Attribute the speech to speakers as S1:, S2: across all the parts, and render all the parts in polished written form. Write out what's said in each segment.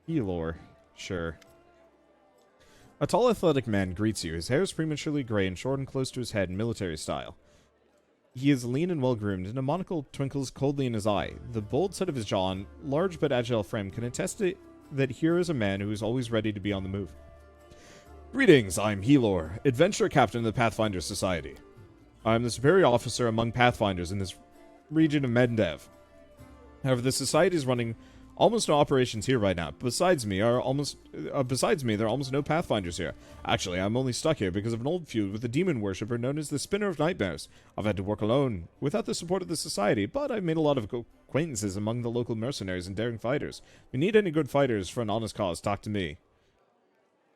S1: Hilor. Sure. A tall, athletic man greets you. His hair is prematurely gray and short and close to his head in military style. He is lean and well-groomed, and a monocle twinkles coldly in his eye. The bold set of his jaw and large but agile frame can attest that here is a man who is always ready to be on the move. Greetings, I'm Hilor, adventurer captain of the Pathfinder Society. I am the superior officer among Pathfinders in this region of Mendev. However, the Society is running almost no operations here right now. Besides me, there are almost no Pathfinders here. Actually, I'm only stuck here because of an old feud with a demon worshipper known as the Spinner of Nightmares. I've had to work alone, without the support of the Society, but I've made a lot of acquaintances among the local mercenaries and daring fighters. If you need any good fighters for an honest cause, talk to me.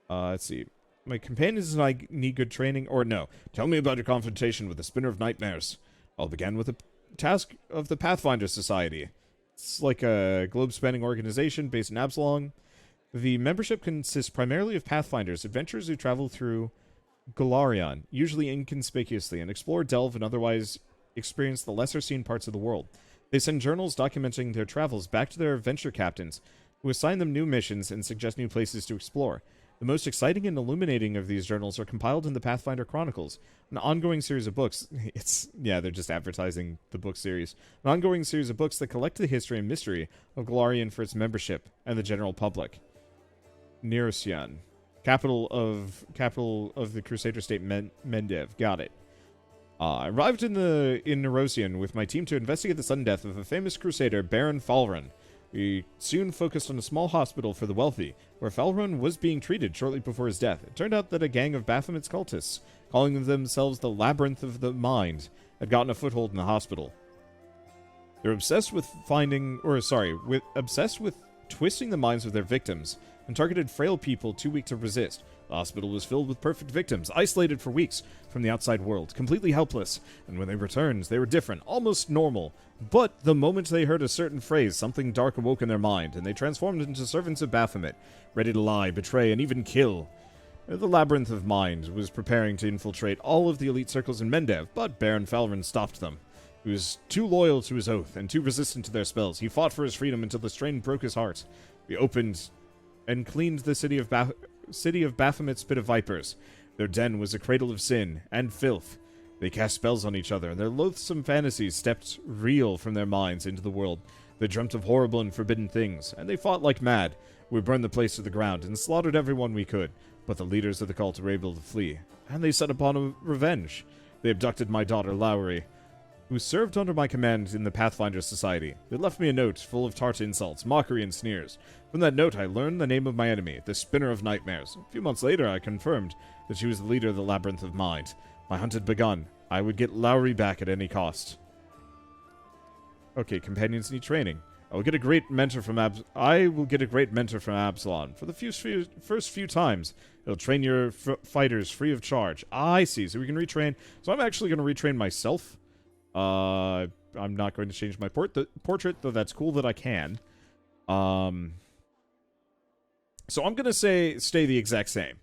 S1: Let's see. My companions and I need good training, or no. Tell me about your confrontation with the Spinner of Nightmares. I'll begin with the task of the Pathfinder Society. It's like a globe-spanning organization based in Absalom. The membership consists primarily of Pathfinders, adventurers who travel through Golarion, usually inconspicuously, and explore, delve, and otherwise experience the lesser-seen parts of the world. They send journals documenting their travels back to their adventure captains, who assign them new missions and suggest new places to explore. The most exciting and illuminating of these journals are compiled in the Pathfinder Chronicles, an ongoing series of books. They're just advertising the book series. An ongoing series of books that collect the history and mystery of Golarion for its membership and the general public. Nerosian, capital of the Crusader state Mendev. Got it. I arrived in Nerosian with my team to investigate the sudden death of a famous crusader, Baron Falrun. We soon focused on a small hospital for the wealthy, where Falrun was being treated shortly before his death. It turned out that a gang of Baphomet's cultists, calling themselves the Labyrinth of the Mind, had gotten a foothold in the hospital. They're obsessed with twisting the minds of their victims, and targeted frail people too weak to resist. The hospital was filled with perfect victims, isolated for weeks from the outside world, completely helpless, and when they returned, they were different, almost normal. But the moment they heard a certain phrase, something dark awoke in their mind, and they transformed into servants of Baphomet, ready to lie, betray, and even kill. The Labyrinth of Mind was preparing to infiltrate all of the elite circles in Mendev, but Baron Falrun stopped them. He was too loyal to his oath, and too resistant to their spells. He fought for his freedom until the strain broke his heart. We opened and cleaned the city of Baphomet's pit of vipers. Their den was a cradle of sin and filth. They cast spells on each other, and their loathsome fantasies stepped real from their minds into the world. They dreamt of horrible and forbidden things, and they fought like mad. We burned the place to the ground and slaughtered everyone we could, but the leaders of the cult were able to flee, and they set upon a revenge. They abducted my daughter, Lowry, who served under my command in the Pathfinder Society. They left me a note full of tart insults, mockery, and sneers. From that note, I learned the name of my enemy, the Spinner of Nightmares. A few months later, I confirmed that she was the leader of the Labyrinth of Mind. My hunt had begun. I would get Lowry back at any cost. Okay, companions need training. I will get a great mentor from Absalom. For the first few times, it'll train your fighters free of charge. I see. So we can retrain. So I'm actually going to retrain myself. I'm not going to change my portrait, though that's cool that I can. So I'm going to stay the exact same.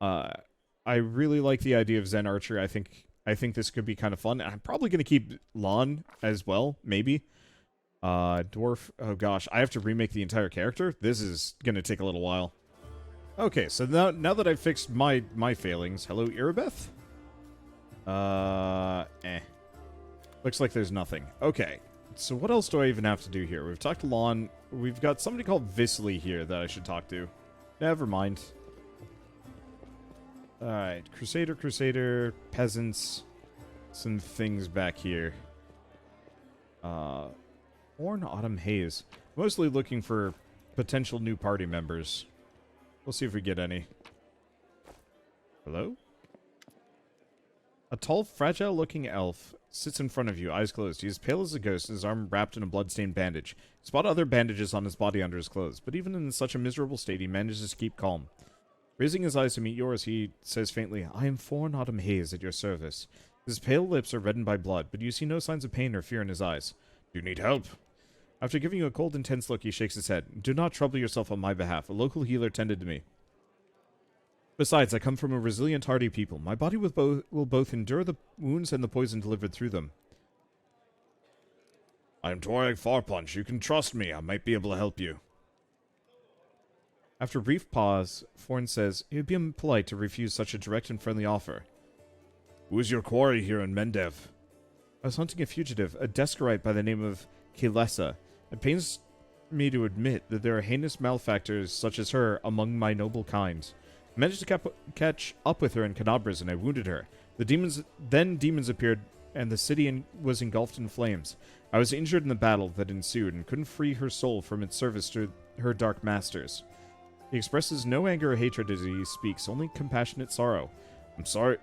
S1: I really like the idea of Zen Archer. I think this could be kind of fun. I'm probably going to keep Lon as well, maybe. Dwarf. Oh gosh, I have to remake the entire character. This is going to take a little while. Okay, so now that I've fixed my failings. Hello, Irabeth? Looks like there's nothing. Okay, so what else do I even have to do here? We've talked to Lon. We've got somebody called Visley here that I should talk to. Never mind. Alright, Crusader, Peasants, some things back here. Forn, Autumn, Haze. Mostly looking for potential new party members. We'll see if we get any. Hello? A tall, fragile-looking elf sits in front of you, eyes closed. He is pale as a ghost, his arm wrapped in a blood-stained bandage. Spot other bandages on his body under his clothes, but even in such a miserable state, he manages to keep calm. Raising his eyes to meet yours, he says faintly, I am Forn Autumn Haze at your service. His pale lips are reddened by blood, but you see no signs of pain or fear in his eyes. Do you need help? After giving you a cold, intense look, he shakes his head. Do not trouble yourself on my behalf. A local healer tended to me. Besides, I come from a resilient, hardy people. My body will both endure the wounds and the poison delivered through them. I am Tuareg Farpunch. You can trust me. I might be able to help you. After a brief pause, Forn says, it would be impolite to refuse such a direct and friendly offer. Who is your quarry here in Mendev? I was hunting a fugitive, a Descarite by the name of Kaylessa. It pains me to admit that there are heinous malefactors such as her among my noble kind. I managed to catch up with her in Canabras, and I wounded her. Demons appeared, and the city was engulfed in flames. I was injured in the battle that ensued, and couldn't free her soul from its service to her dark masters. He expresses no anger or hatred as he speaks, only compassionate sorrow. I'm sorry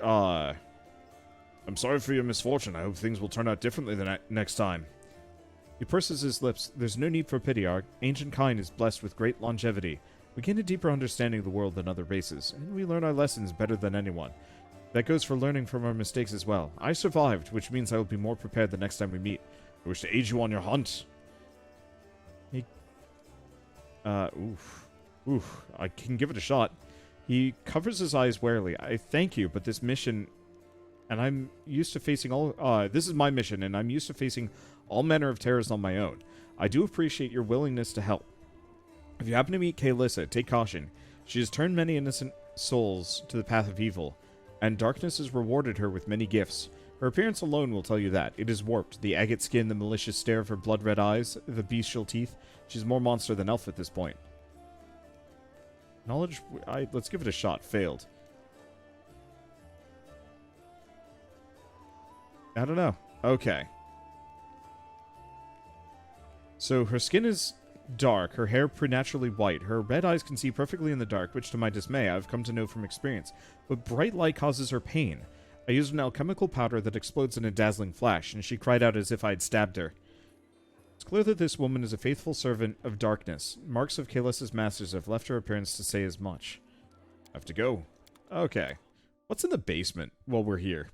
S1: for your misfortune. I hope things will turn out differently the next time. He purses his lips. There's no need for pity. Our ancient kind is blessed with great longevity. We gain a deeper understanding of the world than other races, and we learn our lessons better than anyone. That goes for learning from our mistakes as well. I survived, which means I will be more prepared the next time we meet. I wish to aid you on your hunt. He... Oof. I can give it a shot. He covers his eyes warily. I thank you, but this mission... And I'm used to facing all... this is my mission, and I'm used to facing all manner of terrors on my own. I do appreciate your willingness to help. If you happen to meet Kaylessa, take caution. She has turned many innocent souls to the path of evil, and darkness has rewarded her with many gifts. Her appearance alone will tell you that. It is warped. The agate skin, the malicious stare of her blood-red eyes, the bestial teeth. She's more monster than elf at this point. Knowledge... let's give it a shot. Failed. I don't know. Okay. So her skin is dark, her hair preternaturally white, her red eyes can see perfectly in the dark, which to my dismay I've come to know from experience, but bright light causes her pain. I used an alchemical powder that explodes in a dazzling flash, and she cried out as if I had stabbed her. It's clear that this woman is a faithful servant of darkness. Marks of Kaylessa's masters have left her appearance to say as much. I have to go. Okay. What's in the basement while we're here?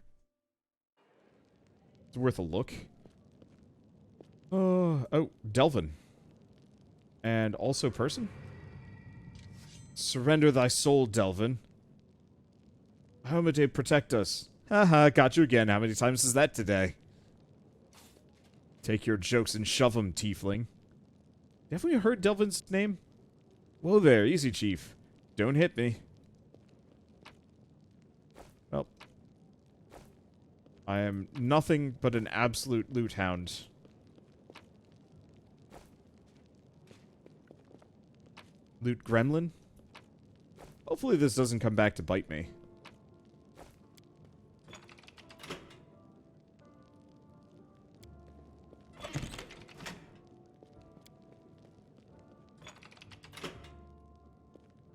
S1: It's worth a look. Oh, Delvin. And also person? Surrender thy soul, Delvin. Hermite, protect us. Haha, got you again. How many times is that today? Take your jokes and shove 'em, tiefling. Haven't you heard Delvin's name? Whoa there, easy, chief. Don't hit me. Well. I am nothing but an absolute loot hound. Loot gremlin? Hopefully this doesn't come back to bite me.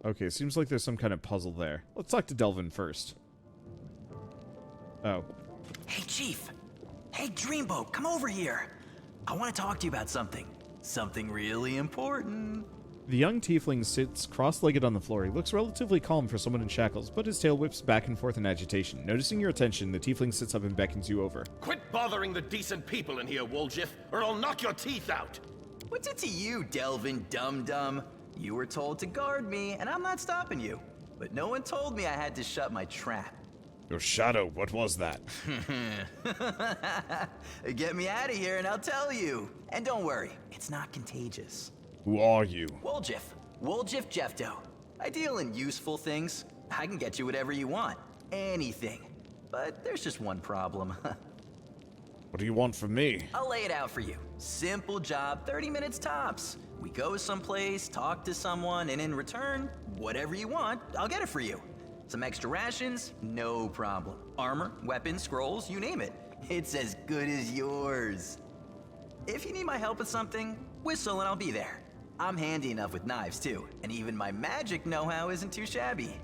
S1: Okay, seems like there's some kind of puzzle there. Let's talk to Delvin first. Oh.
S2: Hey, Chief. Hey, Dreamboat, come over here. I want to talk to you about something. Something really important.
S1: The young tiefling sits cross-legged on the floor. He looks relatively calm for someone in shackles, but his tail whips back and forth in agitation. Noticing your attention, the tiefling sits up and beckons you over.
S3: Quit bothering the decent people in here, Woljif, or I'll knock your teeth out!
S2: What's it to you, Delvin Dum-Dum? You were told to guard me, and I'm not stopping you. But no one told me I had to shut my trap.
S1: Your shadow, what was that?
S2: Get me out of here and I'll tell you. And don't worry, it's not contagious.
S1: Who are you?
S2: Woljif. Woljif Jefto. I deal in useful things. I can get you whatever you want. Anything. But there's just one problem.
S1: What do you want from me?
S2: I'll lay it out for you. Simple job, 30 minutes tops. We go someplace, talk to someone, and in return, whatever you want, I'll get it for you. Some extra rations? No problem. Armor, weapons, scrolls, you name it. It's as good as yours. If you need my help with something, whistle and I'll be there. I'm handy enough with knives too, and even my magic know-how isn't too shabby.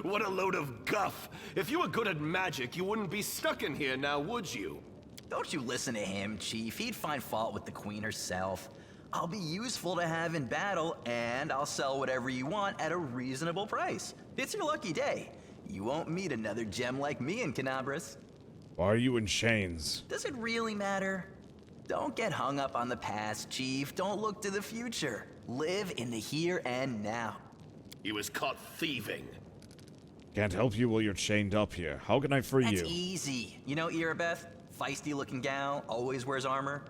S3: What a load of guff! If you were good at magic, you wouldn't be stuck in here now, would you?
S2: Don't you listen to him, Chief. He'd find fault with the Queen herself. I'll be useful to have in battle, and I'll sell whatever you want at a reasonable price. It's your lucky day. You won't meet another gem like me in Canabras.
S1: Why are you in chains?
S2: Does it really matter? Don't get hung up on the past, Chief. Don't look to the future. Live in the here and now.
S3: He was caught thieving.
S1: Can't help you while you're chained up here. How can I free you?
S2: That's easy. You know Irabeth? Feisty-looking gal, always wears armor.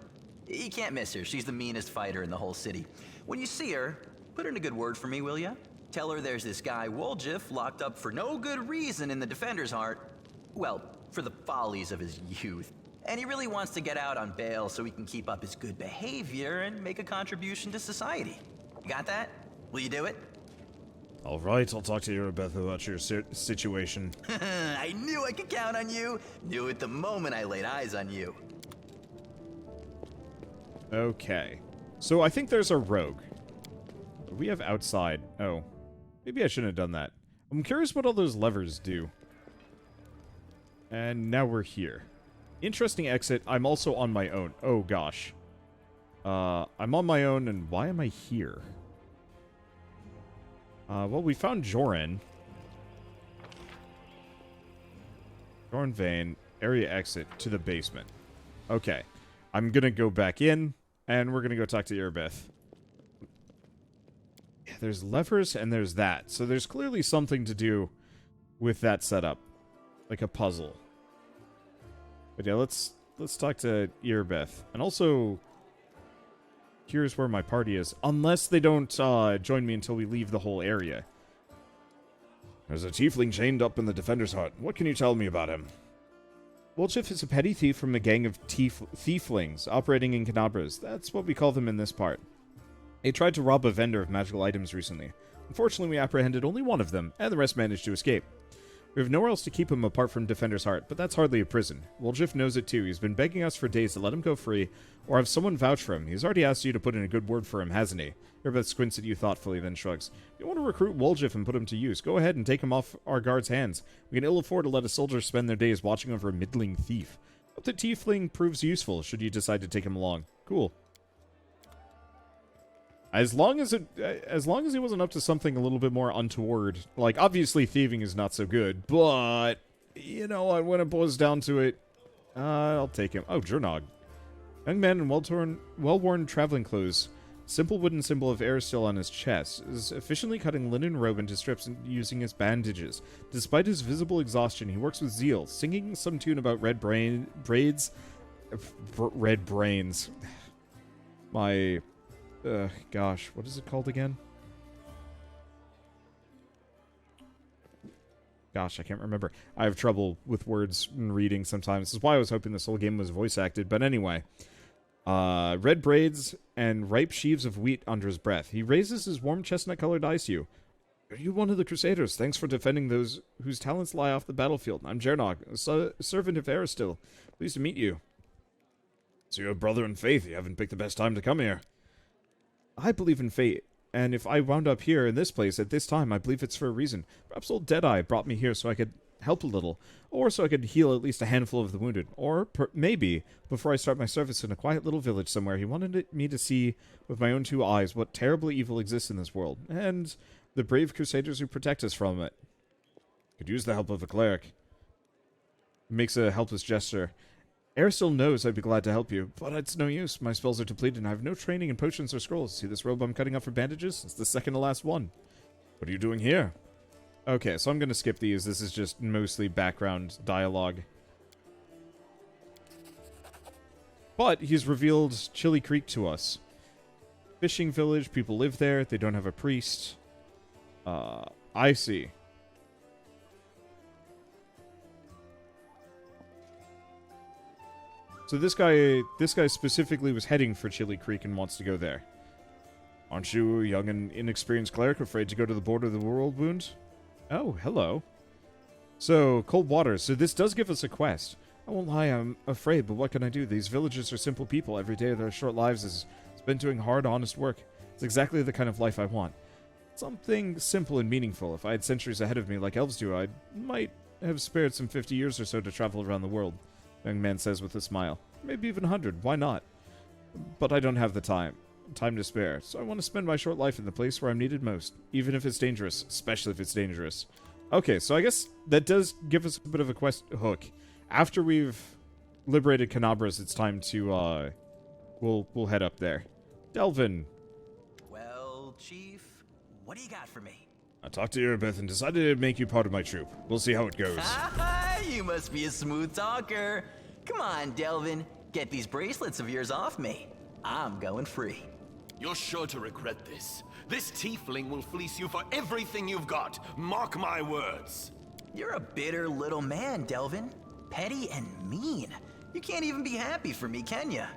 S2: You can't miss her. She's the meanest fighter in the whole city. When you see her, Put in a good word for me, will ya? Tell her there's this guy Woljif locked up for no good reason in the Defender's Heart. Well, for the follies of his youth. And he really wants to get out on bail so he can keep up his good behavior and make a contribution to society. You got that? Will you do it?
S1: Alright, I'll talk to you, Beth, about your situation.
S2: I knew I could count on you. Knew it the moment I laid eyes on you.
S1: Okay. So I think there's a rogue. We have outside. Oh. Maybe I shouldn't have done that. I'm curious what all those levers do. And now we're here. Interesting exit. I'm also on my own. Oh, gosh. I'm on my own, and why am I here? Well, we found Joran. Joran Vhane. Area exit to the basement. Okay. I'm gonna go back in, and we're gonna go talk to Irbeth. Yeah, there's levers, and there's that. So there's clearly something to do with that setup. Like a puzzle. But yeah, let's talk to Irbeth. And also, here's where my party is. Unless they don't join me until we leave the whole area. There's a tiefling chained up in the Defender's Hut. What can you tell me about him? Woljif is a petty thief from a gang of thieflings operating in Canabras. That's what we call them in this part. They tried to rob a vendor of magical items recently. Unfortunately, we apprehended only one of them, and the rest managed to escape. We have nowhere else to keep him apart from Defender's Heart, but that's hardly a prison. Woljif knows it too. He's been begging us for days to let him go free, or have someone vouch for him. He's already asked you to put in a good word for him, hasn't he? Irbeth squints at you thoughtfully, then shrugs. If you want to recruit Woljif and put him to use, go ahead and take him off our guards' hands. We can ill afford to let a soldier spend their days watching over a middling thief. Hope the tiefling proves useful, should you decide to take him along. Cool. As long as he wasn't up to something a little bit more untoward. Like, obviously thieving is not so good, but, you know, when it boils down to it, I'll take him. Oh, Jurnog. Young man in well-worn traveling clothes. Simple wooden symbol of air still on his chest. Is efficiently cutting linen robe into strips and using his bandages. Despite his visible exhaustion, he works with zeal, singing some tune about red brains. My... gosh, what is it called again? Gosh, I can't remember. I have trouble with words and reading sometimes. This is why I was hoping this whole game was voice acted. But anyway, red braids and ripe sheaves of wheat under his breath. He raises his warm chestnut-colored eyes to you. Are you one of the Crusaders? Thanks for defending those whose talents lie off the battlefield. I'm Jurnog, a servant of Aristil. Pleased to meet you. So you're a brother in faith. You haven't picked the best time to come here. I believe in fate, and if I wound up here in this place at this time, I believe it's for a reason. Perhaps old Deadeye brought me here so I could help a little, or so I could heal at least a handful of the wounded, or maybe, before I start my service in a quiet little village somewhere, he wanted me to see with my own two eyes what terrible evil exists in this world, and the brave crusaders who protect us from it. Could use the help of a cleric. He makes a helpless gesture. Aristil knows I'd be glad to help you, but it's no use. My spells are depleted and I have no training in potions or scrolls. See this robe I'm cutting up for bandages? It's the second to last one. What are you doing here? Okay, so I'm going to skip these. This is just mostly background dialogue. But he's revealed Chili Creek to us. Fishing village, people live there. They don't have a priest. I see. So this guy specifically was heading for Chili Creek and wants to go there. Aren't you a young and inexperienced cleric afraid to go to the border of the world wound? Oh, hello. So, cold water. So this does give us a quest. I won't lie, I'm afraid, but what can I do? These villagers are simple people. Every day of their short lives is spent doing hard, honest work. It's exactly the kind of life I want. Something simple and meaningful. If I had centuries ahead of me like elves do, I might have spared some 50 years or so to travel around the world. The young man says with a smile. Maybe even 100, why not? But I don't have the time to spare, so I want to spend my short life in the place where I'm needed most, even if it's dangerous, especially if it's dangerous. Okay, so I guess that does give us a bit of a quest hook. After we've liberated Canabras, it's time to, we'll head up there. Delvin.
S2: Well, Chief, what do you got for me?
S1: I talked to Irbeth and decided to make you part of my troop. We'll see how it goes.
S2: You must be a smooth talker. Come on, Delvin. Get these bracelets of yours off me. I'm going free.
S3: You're sure to regret this. This tiefling will fleece you for everything you've got. Mark my words.
S2: You're a bitter little man, Delvin. Petty and mean. You can't even be happy for me, can ya?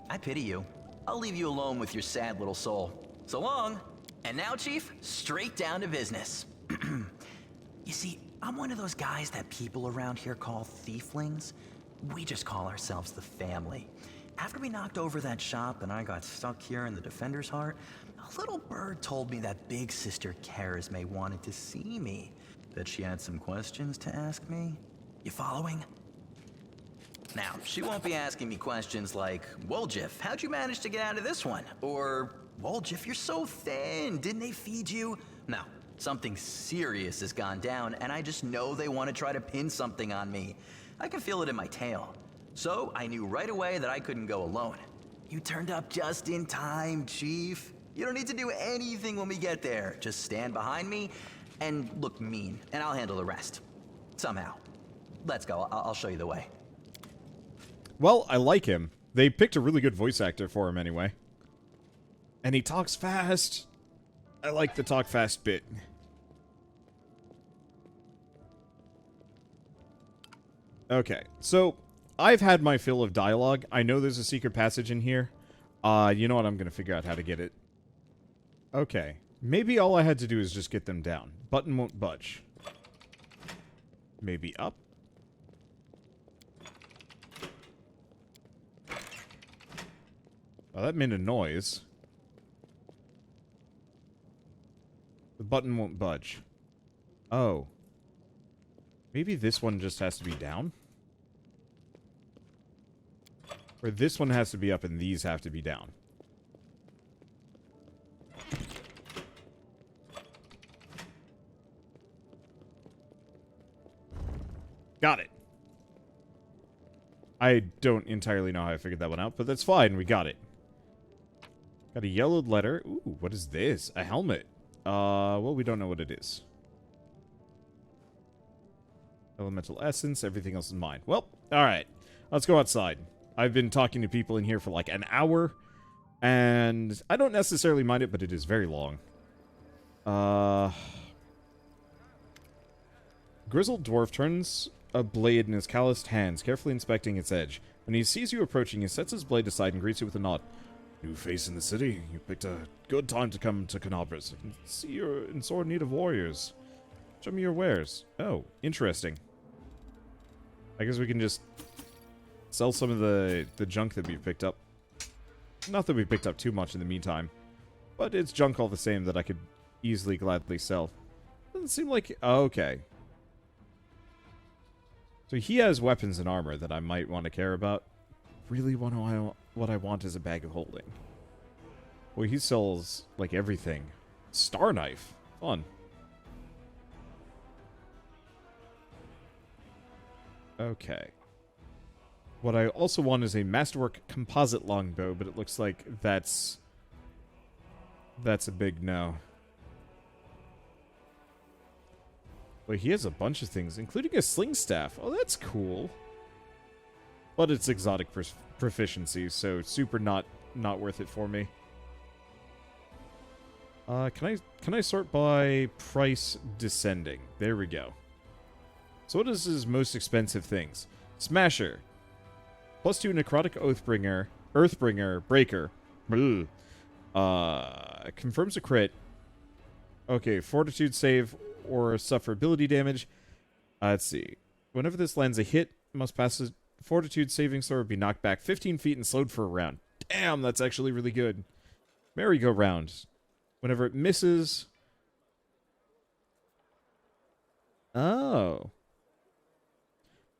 S2: I pity you. I'll leave you alone with your sad little soul. So long. And now, Chief, straight down to business. You see, I'm one of those guys that people around here call thieflings. We just call ourselves the family. After we knocked over that shop and I got stuck here in the Defender's Heart, a little bird told me that big sister Karisme wanted to see me. That she had some questions to ask me. You following? Now, she won't be asking me questions like, Woljif, how'd you manage to get out of this one? Or, Woljif, you're so thin, didn't they feed you? No, something serious has gone down, and I just know they want to try to pin something on me. I can feel it in my tail. So, I knew right away that I couldn't go alone. You turned up just in time, Chief. You don't need to do anything when we get there. Just stand behind me and look mean, and I'll handle the rest. Somehow. Let's go, I'll show you the way.
S1: Well, I like him. They picked a really good voice actor for him anyway. And he talks fast. I like the talk fast bit. Okay, so I've had my fill of dialogue. I know there's a secret passage in here. You know what? I'm going to figure out how to get it. Okay. Maybe all I had to do is just get them down. Button won't budge. Maybe up? Oh, that made a noise. The button won't budge. Oh. Maybe this one just has to be down? Or this one has to be up and these have to be down. Got it. I don't entirely know how I figured that one out, but that's fine. We got it. Got a yellowed letter. Ooh, what is this? A helmet. Well, we don't know what it is. Elemental essence. Everything else is mine. Well, alright. Let's go outside. I've been talking to people in here for like an hour, and I don't necessarily mind it, but it is very long. Grizzled dwarf turns a blade in his calloused hands, carefully inspecting its edge. When he sees you approaching, he sets his blade aside and greets you with a nod. New face in the city. You picked a good time to come to Canabras. I can see you're in sore need of warriors. Show me your wares. Oh, interesting. I guess we can just sell some of the junk that we've picked up. Not that we've picked up too much in the meantime, but it's junk all the same that I could easily, gladly sell. Doesn't seem like... Oh, okay. So he has weapons and armor that I might want to care about. Really what I want is a bag of holding. Well, he sells, like, everything. Star knife. Fun. Okay. What I also want is a masterwork composite longbow, but it looks like that's a big no. Well, he has a bunch of things, including a sling staff. Oh, that's cool. But it's exotic proficiency, so super not worth it for me. Can I sort by price descending? There we go. So what is his most expensive things? Smasher. +2 necrotic Earthbringer, breaker. Confirms a crit. Okay, fortitude save or suffer ability damage. Let's see. Whenever this lands a hit, must pass a fortitude saving throw or be knocked back 15 feet and slowed for a round. Damn, that's actually really good. Merry-go-round. Whenever it misses... Oh.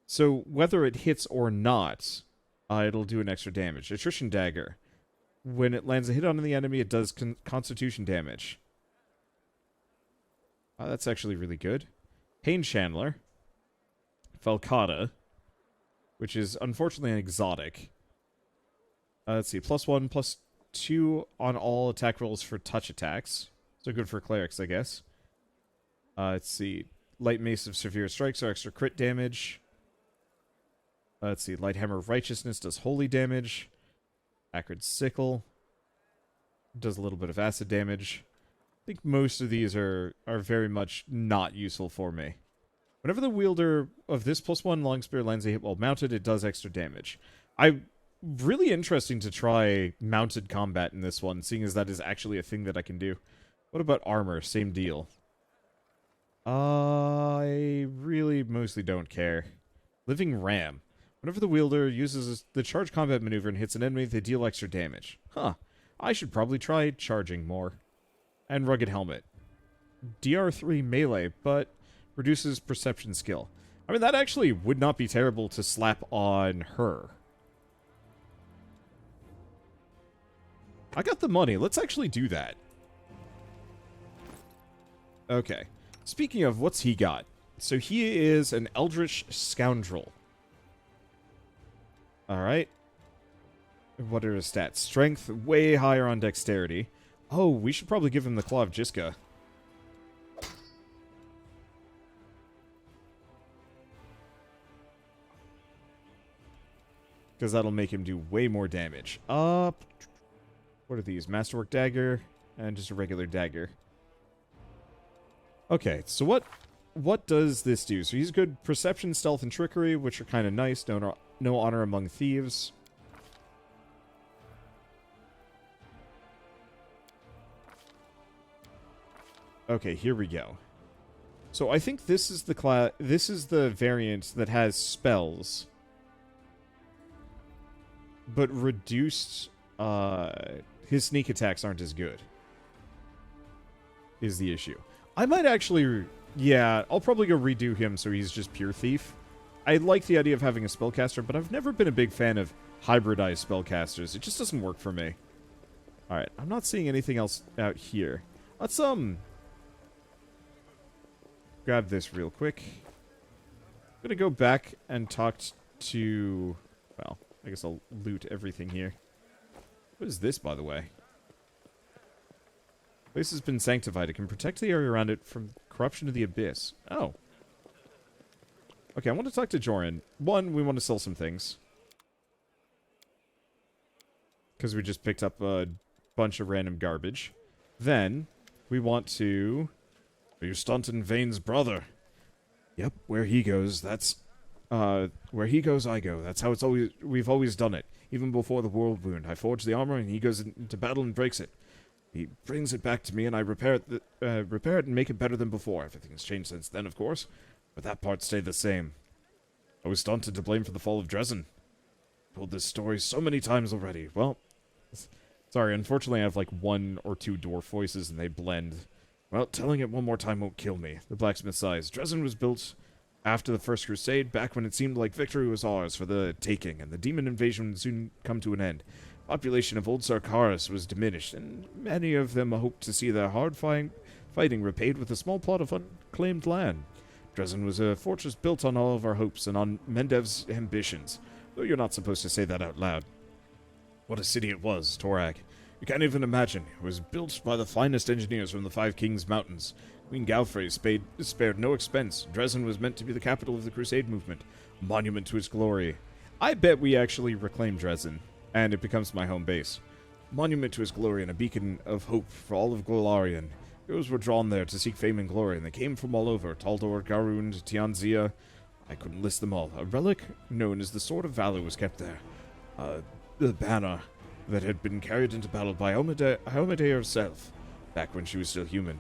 S1: So, whether it hits or not, it'll do an extra damage. Attrition Dagger. When it lands a hit on the enemy, it does constitution damage. That's actually really good. Pain Chandler. Falcata. Which is, unfortunately, an exotic. Let's see. +1, +2 on all attack rolls for touch attacks. So good for clerics, I guess. Let's see. Light Mace of Severe Strikes are extra crit damage. Let's see. Light Hammer of Righteousness does holy damage. Acrid Sickle. Does a little bit of acid damage. I think most of these are very much not useful for me. Whenever the wielder of this +1 long spear lands a hit while mounted, it does extra damage. Really interesting to try mounted combat in this one, seeing as that is actually a thing that I can do. What about armor? Same deal. I really mostly don't care. Living Ram. Whenever the wielder uses the charge combat maneuver and hits an enemy, they deal extra damage. Huh. I should probably try charging more. And Rugged Helmet. DR3 melee, but reduces perception skill. I mean, that actually would not be terrible to slap on her. I got the money. Let's actually do that. Okay. Speaking of, what's he got? So he is an Eldritch Scoundrel. Alright. What are his stats? Strength, way higher on dexterity. Oh, we should probably give him the Claw of Jiska. Because that'll make him do way more damage. What are these? Masterwork Dagger and just a regular dagger. Okay, so what does this do? So he's good Perception, Stealth, and Trickery, which are kind of nice. No honor among thieves. Okay, here we go. So I think this is the variant that has spells, but reduced. His sneak attacks aren't as good. Is the issue? I might actually, yeah, I'll probably go redo him so he's just pure thief. I like the idea of having a spellcaster, but I've never been a big fan of hybridized spellcasters. It just doesn't work for me. All right, I'm not seeing anything else out here. Let's grab this real quick. I'm gonna go back and talk to, well, I guess I'll loot everything here. What is this, by the way? Place has been sanctified. It can protect the area around it from corruption of the abyss. Oh. Okay, I want to talk to Joran. One, we want to sell some things. Because we just picked up a bunch of random garbage. Then, we want to... Are you Staunton Vhane's brother? Yep, where he goes, that's... where he goes, I go. That's how we've always done it. Even before the world wound, I forge the armor, and he goes into battle and breaks it. He brings it back to me, and I repair it and make it better than before. Everything's changed since then, of course, but that part stayed the same. I was Staunton to blame for the fall of Dresden. Told this story so many times already. Well, sorry, unfortunately I have like 1 or 2 dwarf voices, and they blend. Well, telling it one more time won't kill me. The blacksmith sighs. Dresden was built after the First Crusade, back when it seemed like victory was ours for the taking, and the demon invasion would soon come to an end. Population of old Sarkaris was diminished, and many of them hoped to see their hard fighting repaid with a small plot of unclaimed land. Dresden was a fortress built on all of our hopes and on Mendev's ambitions, though you're not supposed to say that out loud. What a city it was, Torak. You can't even imagine. It was built by the finest engineers from the Five Kings Mountains. Queen Galfrey spared no expense. Dresden was meant to be the capital of the Crusade movement, a monument to its glory. I bet we actually reclaim Dresden, and it becomes my home base. A monument to its glory and a beacon of hope for all of Golarion. Heroes were drawn there to seek fame and glory, and they came from all over. Taldor, Garund, Tianzia. I couldn't list them all. A relic known as the Sword of Valor was kept there. The banner that had been carried into battle by Haumede herself, back when she was still human.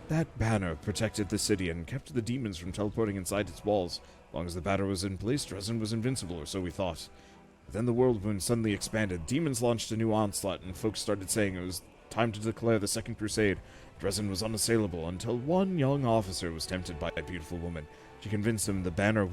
S1: That banner protected the city and kept the demons from teleporting inside its walls. As long as the banner was in place, Dresden was invincible, or so we thought. But then the world wound suddenly expanded. Demons launched a new onslaught, and folks started saying it was time to declare the Second Crusade. Dresden was unassailable until one young officer was tempted by a beautiful woman. She convinced him the banner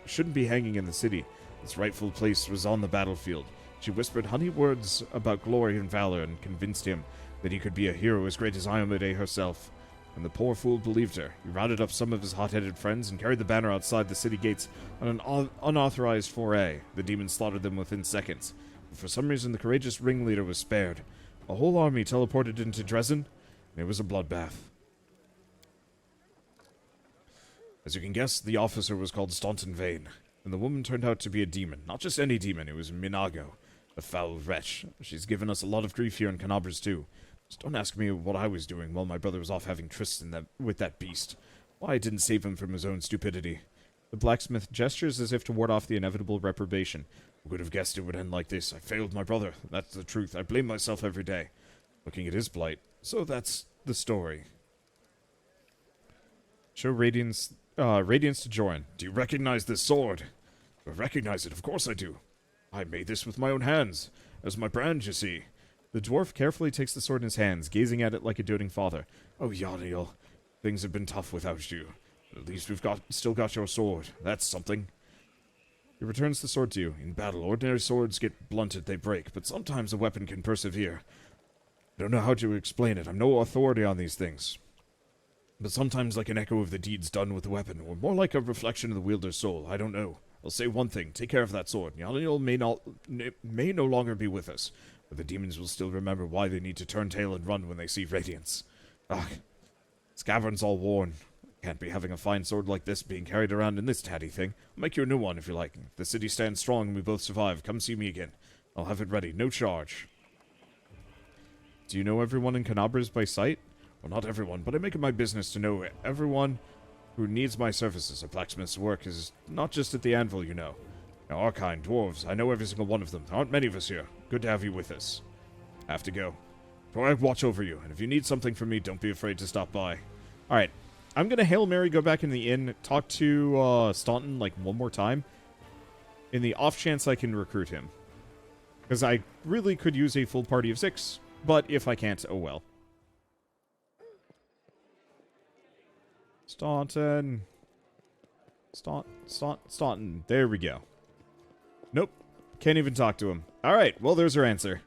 S1: shouldn't be hanging in the city. Its rightful place was on the battlefield. She whispered honey words about glory and valor and convinced him that he could be a hero as great as Haumede herself. And the poor fool believed her. He rounded up some of his hot-headed friends and carried the banner outside the city gates on an unauthorized foray. The demons slaughtered them within seconds. But for some reason, the courageous ringleader was spared. A whole army teleported into Dresden, and it was a bloodbath. As you can guess, the officer was called Staunton Vhane, and the woman turned out to be a demon. Not just any demon, it was Minago. The foul wretch. She's given us a lot of grief here in Canabras too. Just don't ask me what I was doing while my brother was off having trysts with that beast. Why I didn't save him from his own stupidity. The blacksmith gestures as if to ward off the inevitable reprobation. Who could have guessed it would end like this? I failed my brother. That's the truth. I blame myself every day. Looking at his plight. So that's the story. Show radiance to Joran. Do you recognize this sword? I recognize it, of course I do. I made this with my own hands. As my brand, you see. The dwarf carefully takes the sword in his hands, gazing at it like a doting father. Oh, Yariel, things have been tough without you. At least we've still got your sword. That's something. He returns the sword to you. In battle, ordinary swords get blunted, they break, but sometimes a weapon can persevere. I don't know how to explain it. I'm no authority on these things. But sometimes like an echo of the deeds done with the weapon, or more like a reflection of the wielder's soul. I don't know. I'll say one thing. Take care of that sword. Yariel may no longer be with us, but the demons will still remember why they need to turn tail and run when they see radiance. Ugh. This cavern's all worn. Can't be having a fine sword like this being carried around in this tatty thing. I'll make you a new one if you like. If the city stands strong and we both survive, come see me again. I'll have it ready, no charge. Do you know everyone in Canabras by sight? Well, not everyone, but I make it my business to know everyone who needs my services. A blacksmith's work is not just at the anvil, you know. Now, our kind, dwarves, I know every single one of them. There aren't many of us here. Good to have you with us. Have to go. But I watch over you, and if you need something from me, don't be afraid to stop by. Alright. I'm gonna Hail Mary, go back in the inn, talk to Staunton like one more time, in the off chance I can recruit him. Because I really could use a full party of 6, but if I can't, oh well. Staunton. Staunton. There we go. Nope. Can't even talk to him. Alright, well there's her answer.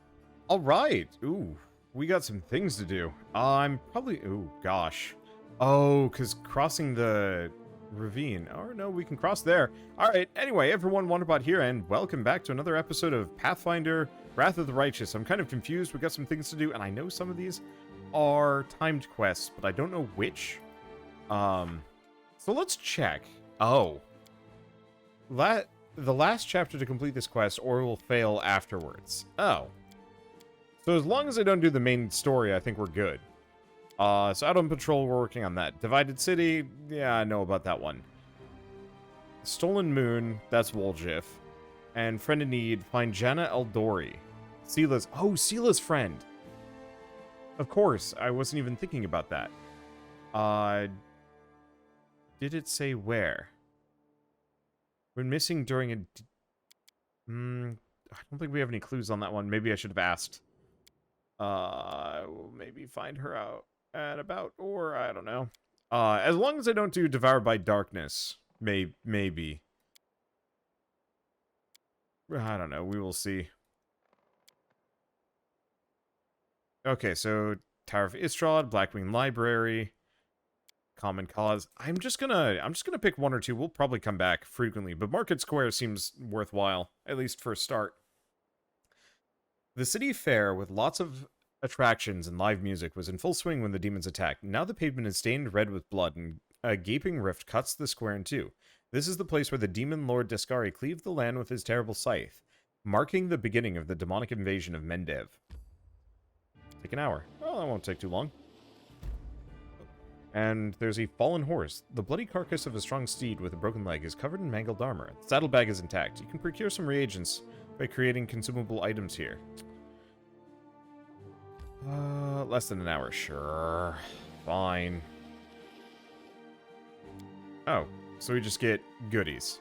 S1: Alright. Ooh. We got some things to do. I'm probably... Ooh, gosh. Oh, because crossing the ravine. Oh, no, we can cross there. Alright, anyway, everyone, Wanderbot here, and welcome back to another episode of Pathfinder, Wrath of the Righteous. I'm kind of confused. We got some things to do, and I know some of these are timed quests, but I don't know which. So let's check. Oh. The last chapter to complete this quest, or will fail afterwards. Oh. So as long as I don't do the main story, I think we're good. So out on patrol, we're working on that. Divided City, yeah, I know about that one. Stolen Moon, that's Woljif. And Friend in Need, find Jana Eldori. Sela's friend. Of course, I wasn't even thinking about that. Did it say where? When missing during a... I don't think we have any clues on that one. Maybe I should have asked. We'll maybe find her out at about, or I don't know. As long as I don't do Devoured by Darkness, maybe. I don't know, we will see. Okay, so Tower of Istrahd, Blackwing Library, Common Cause. I'm just gonna pick one or two. We'll probably come back frequently, but Market Square seems worthwhile, at least for a start. The city fair, with lots of attractions and live music, was in full swing when the demons attacked. Now the pavement is stained red with blood, and a gaping rift cuts the square in two. This is the place where the demon lord Descari cleaved the land with his terrible scythe, marking the beginning of the demonic invasion of Mendev. Take an hour. Well, that won't take too long. And there's a fallen horse. The bloody carcass of a strong steed with a broken leg is covered in mangled armor. The saddlebag is intact. You can procure some reagents by creating consumable items here. Less than an hour. Sure. Fine. Oh, so we just get goodies.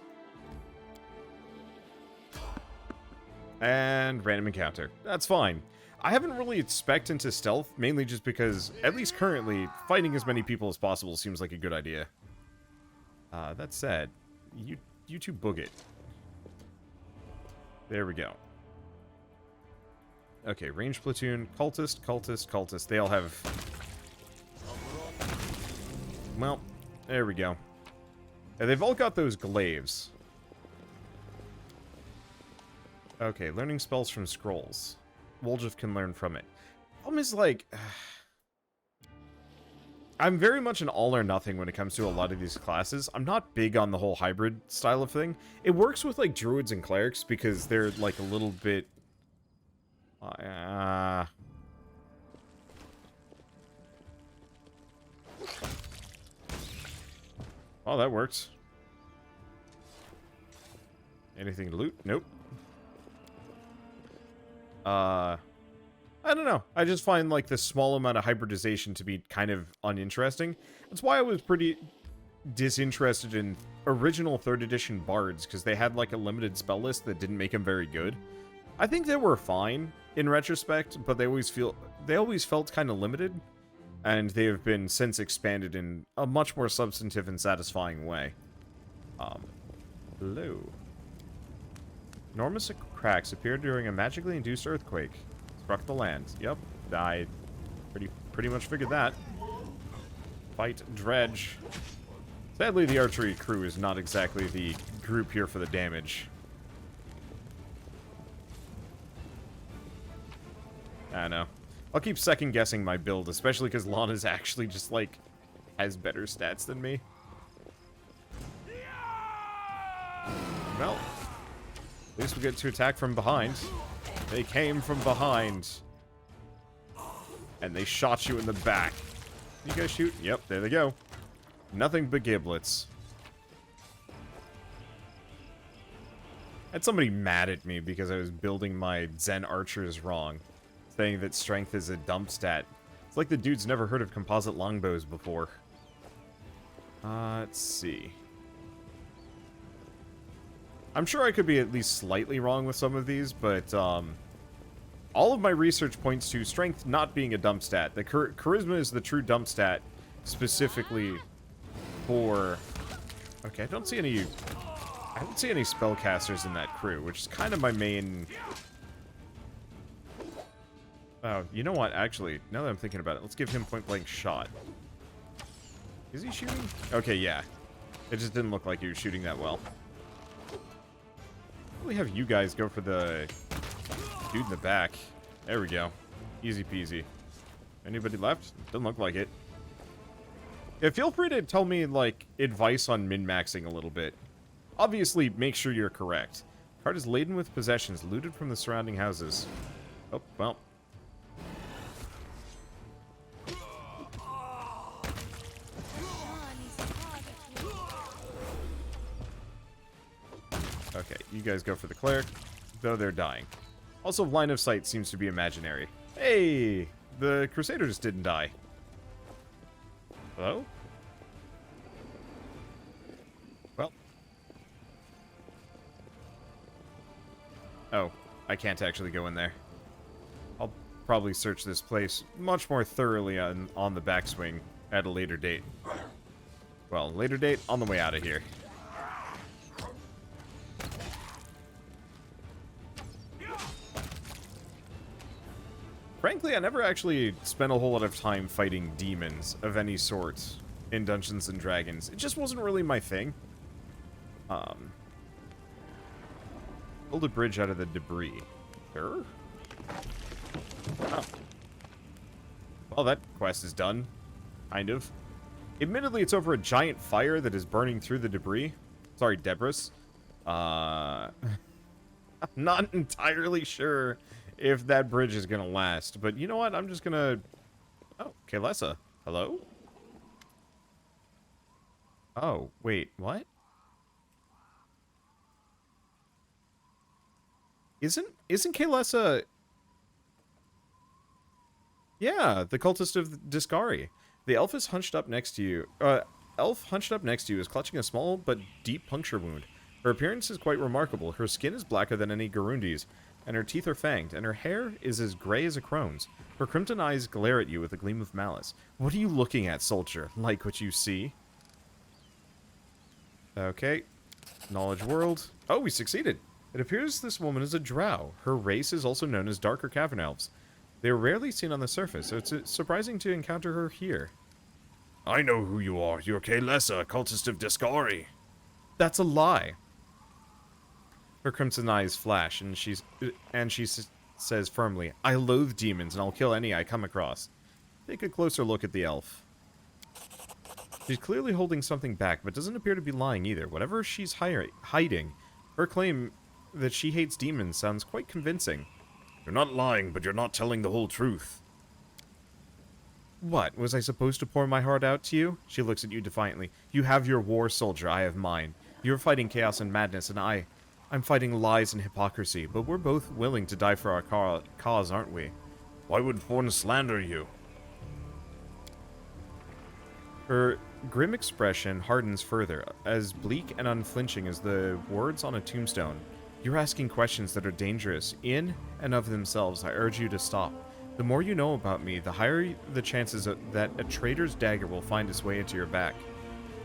S1: And random encounter. That's fine. I haven't really spec'd into stealth, mainly just because, at least currently, fighting as many people as possible seems like a good idea. That said, you two book it. There we go. Okay, range platoon, cultist. They all have... Well, there we go. Yeah, they've all got those glaives. Okay, learning spells from scrolls. Woljif can learn from it. Problem is, like... I'm very much an all or nothing when it comes to a lot of these classes. I'm not big on the whole hybrid style of thing. It works with, like, druids and clerics because they're, like, a little bit Oh, that works. Anything to loot? Nope. I don't know. I just find, like, this small amount of hybridization to be kind of uninteresting. That's why I was pretty disinterested in original 3rd edition bards, because they had, like, a limited spell list that didn't make them very good. I think they were fine in retrospect, but they always felt kind of limited, and they have been since expanded in a much more substantive and satisfying way. Hello. Enormous cracks appeared during a magically induced earthquake. Struck the land. Yep, I pretty much figured that. Fight Dredge. Sadly, the archery crew is not exactly the group here for the damage. I don't know. I'll keep second-guessing my build, especially because Lana's actually just, like, has better stats than me. Well, at least we get to attack from behind. They came from behind. And they shot you in the back. You guys shoot? Yep, there they go. Nothing but giblets. I had somebody mad at me because I was building my Zen archers wrong. Saying that strength is a dump stat. It's like the dude's never heard of composite longbows before. Let's see. I'm sure I could be at least slightly wrong with some of these, but all of my research points to strength not being a dump stat. The charisma is the true dump stat, specifically for... Okay, I don't see any spellcasters in that crew, which is kind of my main... Oh, you know what? Actually, now that I'm thinking about it, let's give him point-blank shot. Is he shooting? Okay, yeah. It just didn't look like he was shooting that well. We have you guys go for the dude in the back. There we go. Easy peasy. Anybody left? Doesn't look like it. Yeah, feel free to tell me, like, advice on min-maxing a little bit. Obviously, make sure you're correct. Cart is laden with possessions looted from the surrounding houses. Oh, well. Okay, you guys go for the cleric, though they're dying. Also, line of sight seems to be imaginary. Hey! The Crusaders didn't die. Hello? Well. Oh, I can't actually go in there. I'll probably search this place much more thoroughly on the backswing at a later date. Well, later date, on the way out of here. Frankly, I never actually spent a whole lot of time fighting demons of any sort in Dungeons & Dragons. It just wasn't really my thing. Build a bridge out of the debris. Sure. Oh. Well, that quest is done. Kind of. Admittedly, it's over a giant fire that is burning through the debris. Sorry, debris. I'm not entirely sure if that bridge is gonna last, but you know what? I'm just gonna... Oh, Kaylessa. Hello? Oh, wait, what? Isn't Kaylessa... Yeah, the cultist of Discari. The elf is hunched up next to you. Elf hunched up next to you is clutching a small but deep puncture wound. Her appearance is quite remarkable. Her skin is blacker than any Garundi's, and her teeth are fanged, and her hair is as gray as a crone's. Her crimson eyes glare at you with a gleam of malice. What are you looking at, soldier? Like what you see? Okay. Knowledge world. Oh, we succeeded. It appears this woman is a drow. Her race is also known as Darker Cavern Elves. They are rarely seen on the surface, so it's surprising to encounter her here.
S3: I know who you are. You're Kaylessa, cultist of Discari.
S1: That's a lie. Her crimson eyes flash, and she says firmly, I loathe demons, and I'll kill any I come across. Take a closer look at the elf. She's clearly holding something back, but doesn't appear to be lying either. Whatever she's hiding, her claim that she hates demons sounds quite convincing.
S4: You're not lying, but you're not telling the whole truth.
S1: What, was I supposed to pour my heart out to you? She looks at you defiantly. You have your war, soldier, I have mine. You're fighting chaos and madness, and I'm fighting lies and hypocrisy, but we're both willing to die for our cause, aren't we?
S4: Why would Forn slander you?
S1: Her grim expression hardens further, as bleak and unflinching as the words on a tombstone. You're asking questions that are dangerous. In and of themselves, I urge you to stop. The more you know about me, the higher the chances that a traitor's dagger will find its way into your back.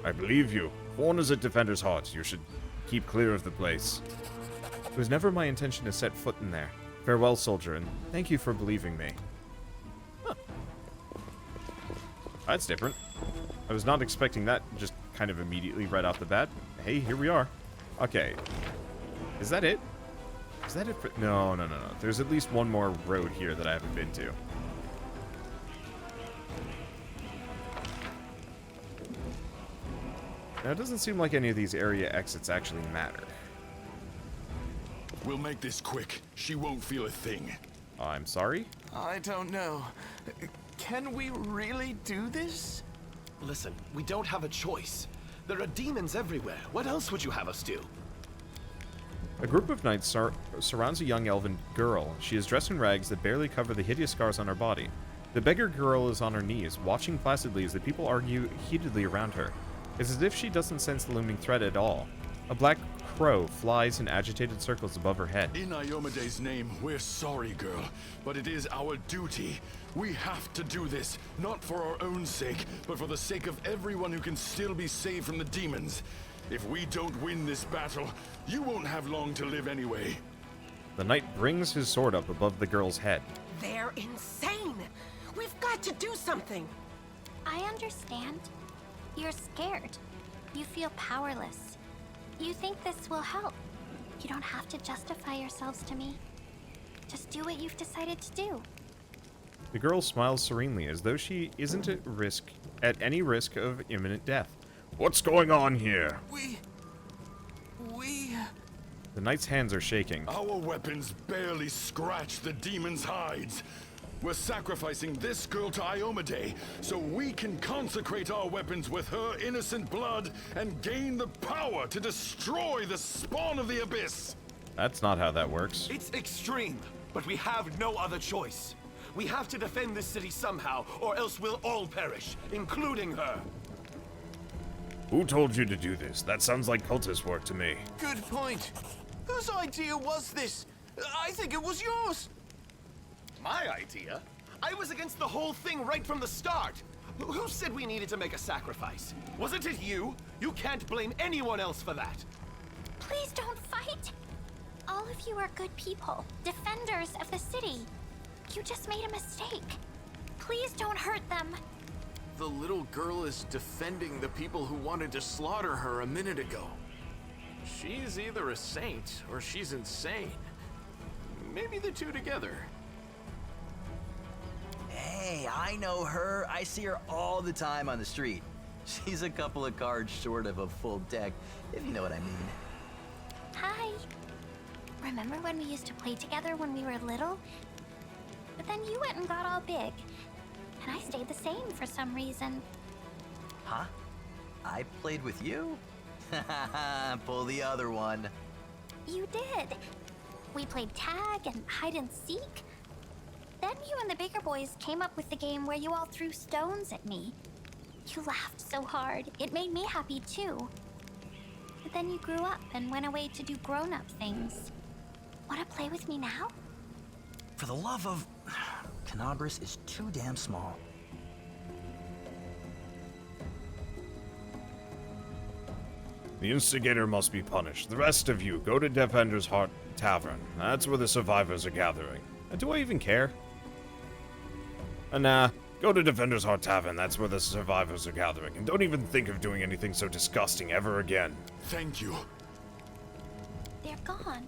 S4: I believe you. Forn is at Defender's Heart. You should keep clear of the place.
S1: It was never my intention to set foot in there. Farewell, soldier, and thank you for believing me. Huh. That's different. I was not expecting that just kind of immediately right off the bat. Hey, here we are. Okay. Is that it? Is that it for... No. There's at least one more road here that I haven't been to. Now, it doesn't seem like any of these area exits actually matter.
S5: We'll make this quick. She won't feel a thing.
S1: I'm sorry?
S6: I don't know. Can we really do this?
S3: Listen, we don't have a choice. There are demons everywhere. What else would you have us do?
S1: A group of knights surrounds a young elven girl. She is dressed in rags that barely cover the hideous scars on her body. The beggar girl is on her knees, watching placidly as the people argue heatedly around her. It's as if she doesn't sense the looming threat at all. A black crow flies in agitated circles above her head.
S5: In Iomede's name, we're sorry, girl, but it is our duty. We have to do this, not for our own sake, but for the sake of everyone who can still be saved from the demons. If we don't win this battle, you won't have long to live anyway.
S1: The knight brings his sword up above the girl's head.
S7: They're insane! We've got to do something!
S8: I understand. You're scared. You feel powerless. You think this will help. You don't have to justify yourselves to me. Just do what you've decided to do.
S1: The girl smiles serenely, as though she isn't at any risk of imminent death.
S4: What's going on here?
S6: We...
S1: The knight's hands are shaking.
S5: Our weapons barely scratch the demons' hides. We're sacrificing this girl to Iomade so we can consecrate our weapons with her innocent blood and gain the power to destroy the spawn of the abyss.
S1: That's not how that works.
S3: It's extreme, but we have no other choice. We have to defend this city somehow, or else we'll all perish, including her.
S4: Who told you to do this? That sounds like cultist work to me.
S6: Good point. Whose idea was this? I think it was yours.
S3: My idea? I was against the whole thing right from the start. Who said we needed to make a sacrifice? Wasn't it you? You can't blame anyone else for that.
S8: Please don't fight. All of you are good people, defenders of the city. You just made a mistake. Please don't hurt them.
S6: The little girl is defending the people who wanted to slaughter her a minute ago. She's either a saint or she's insane. Maybe the two together.
S2: Hey, I know her. I see her all the time on the street. She's a couple of cards short of a full deck, if you know what I mean.
S8: Hi. Remember when we used to play together when we were little? But then you went and got all big. And I stayed the same for some reason.
S2: Huh? I played with you? Pull the other one.
S8: You did. We played tag and hide and seek. Then you and the bigger boys came up with the game where you all threw stones at me. You laughed so hard, it made me happy too. But then you grew up and went away to do grown-up things. Wanna play with me now?
S2: For the love of... Canabris is too damn small.
S4: The instigator must be punished. The rest of you, go to Defender's Heart Tavern. That's where the survivors are gathering.
S1: Do I even care?
S4: Nah, go to Defender's Heart Tavern. That's where the survivors are gathering. And don't even think of doing anything so disgusting ever again.
S5: Thank you.
S8: They're gone.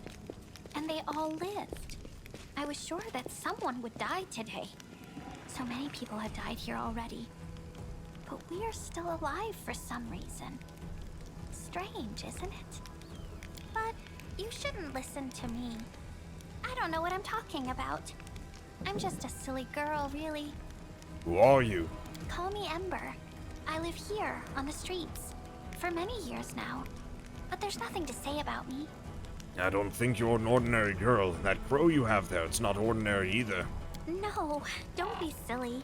S8: And they all lived. I was sure that someone would die today. So many people have died here already. But we are still alive for some reason. Strange, isn't it? But you shouldn't listen to me. I don't know what I'm talking about. I'm just a silly girl, really.
S4: Who are you?
S8: Call me Ember. I live here, on the streets, for many years now. But there's nothing to say about me.
S4: I don't think you're an ordinary girl. That crow you have there, it's not ordinary either.
S8: No, don't be silly.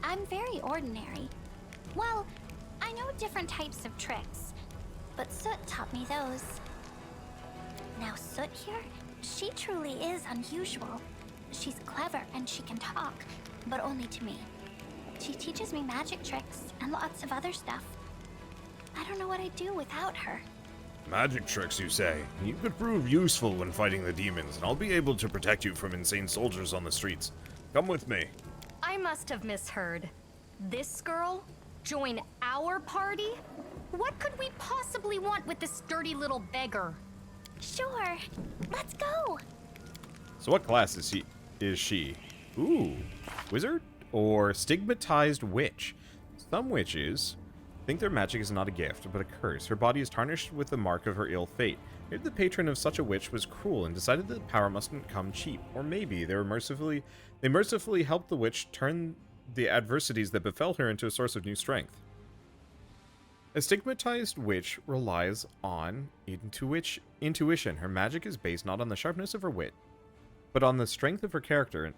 S8: I'm very ordinary. Well, I know different types of tricks, but Soot taught me those. Now Soot here, she truly is unusual. She's clever and she can talk, but only to me. She teaches me magic tricks and lots of other stuff. I don't know what I'd do without her.
S4: Magic tricks, you say? You could prove useful when fighting the demons, and I'll be able to protect you from insane soldiers on the streets. Come with me.
S9: I must have misheard. This girl? Join our party? What could we possibly want with this dirty little beggar?
S8: Sure, let's go.
S1: So what class is she? Ooh, wizard or stigmatized witch? Some witches think their magic is not a gift, but a curse. Her body is tarnished with the mark of her ill fate. Maybe the patron of such a witch was cruel and decided that power mustn't come cheap. Or maybe they mercifully helped the witch turn the adversities that befell her into a source of new strength. A stigmatized witch relies on intuition. Her magic is based not on the sharpness of her wit, but on the strength of her character.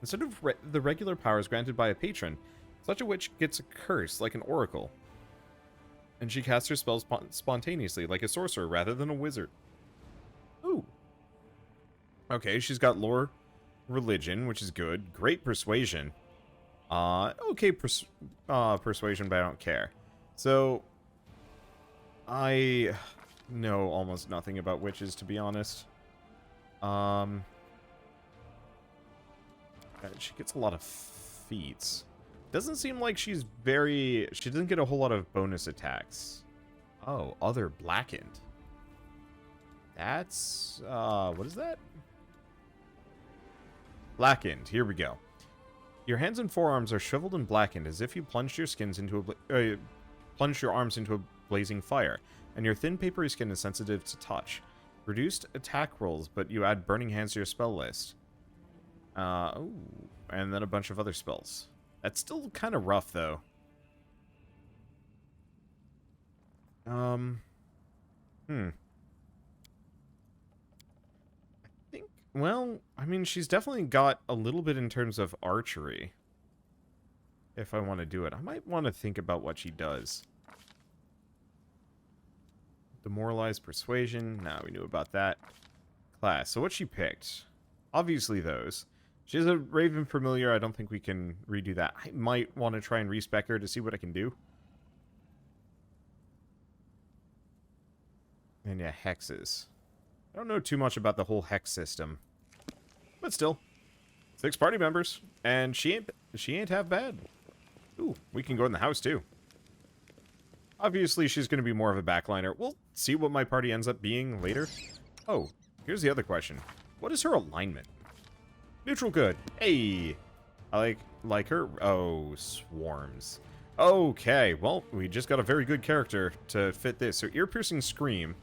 S1: Instead of the regular powers granted by a patron, such a witch gets a curse like an oracle. And she casts her spells spontaneously, like a sorcerer, rather than a wizard. Ooh. Okay, she's got lore, religion, which is good. Great persuasion. Okay, persuasion, but I don't care. So, I know almost nothing about witches, to be honest. She gets a lot of feats. Doesn't seem like she doesn't get a whole lot of bonus attacks. Oh, other blackened. That's, what is that? Blackened, here we go. Your hands and forearms are shriveled and blackened as if you plunged your arms into a blazing fire, and your thin papery skin is sensitive to touch. Reduced attack rolls, but you add burning hands to your spell list. Ooh, and then a bunch of other spells. That's still kind of rough, though. I think, well, I mean, she's definitely got a little bit in terms of archery. If I want to do it. I might want to think about what she does. Demoralized persuasion. Nah, we knew about that. Class. So what she picked. Obviously those. She has a Raven Familiar. I don't think we can redo that. I might want to try and respec her to see what I can do. And yeah, hexes. I don't know too much about the whole hex system. But still. 6 party members. And she ain't half bad. Ooh, we can go in the house too. Obviously, she's going to be more of a backliner. We'll see what my party ends up being later. Oh, here's the other question. What is her alignment? Neutral good. Hey! I like her. Oh, swarms. Okay, well, we just got a very good character to fit this. So, ear-piercing scream.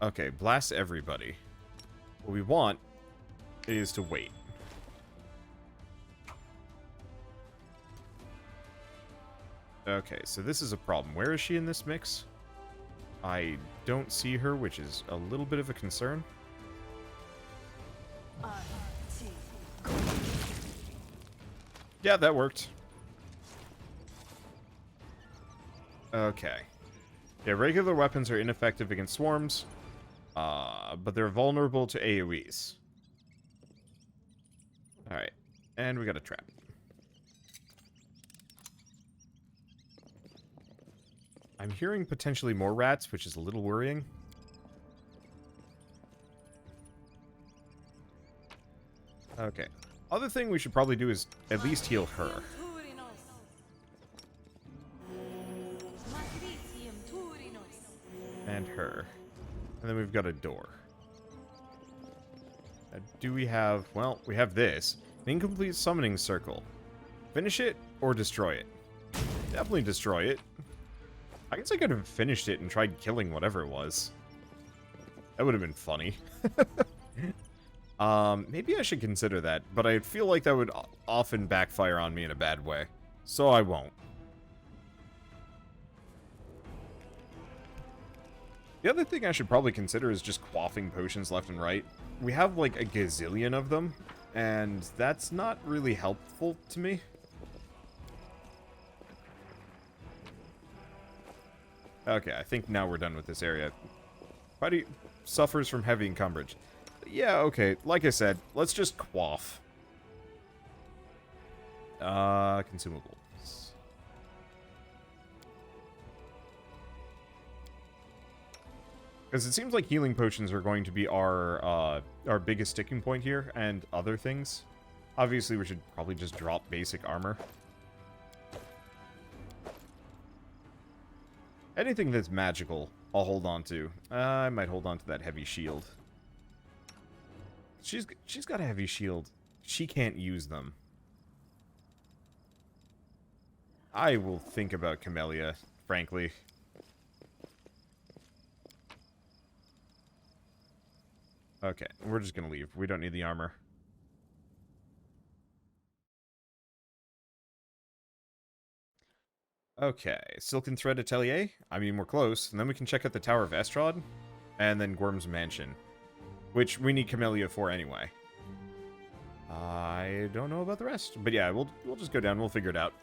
S1: Okay, blast everybody. What we want is to wait. Okay, so this is a problem. Where is she in this mix? I don't see her, which is a little bit of a concern. Yeah, that worked. Okay. Yeah, regular weapons are ineffective against swarms, but they're vulnerable to AoEs. Alright, and we got a trap. I'm hearing potentially more rats, which is a little worrying. Okay. Other thing we should probably do is at least heal her. And her. And then we've got a door. Do we have... Well, we have this. An incomplete summoning circle. Finish it or destroy it? Definitely destroy it. I guess I could have finished it and tried killing whatever it was. That would have been funny. Maybe I should consider that, but I feel like that would often backfire on me in a bad way. So I won't. The other thing I should probably consider is just quaffing potions left and right. We have like a gazillion of them, and that's not really helpful to me. Okay, I think now we're done with this area. Party suffers from heavy encumbrage. Yeah, okay, like I said, let's just quaff. Consumables. Because it seems like healing potions are going to be our biggest sticking point here, and other things. Obviously, we should probably just drop basic armor. Anything that's magical, I'll hold on to. I might hold on to that heavy shield. She's got a heavy shield. She can't use them. I will think about Camellia, frankly. Okay, we're just gonna leave. We don't need the armor. Okay, Silken Thread Atelier. I mean, we're close. And then we can check out the Tower of Estrad. And then Gorm's Mansion. Which we need Camellia for anyway. I don't know about the rest. But yeah, we'll just go down. We'll figure it out.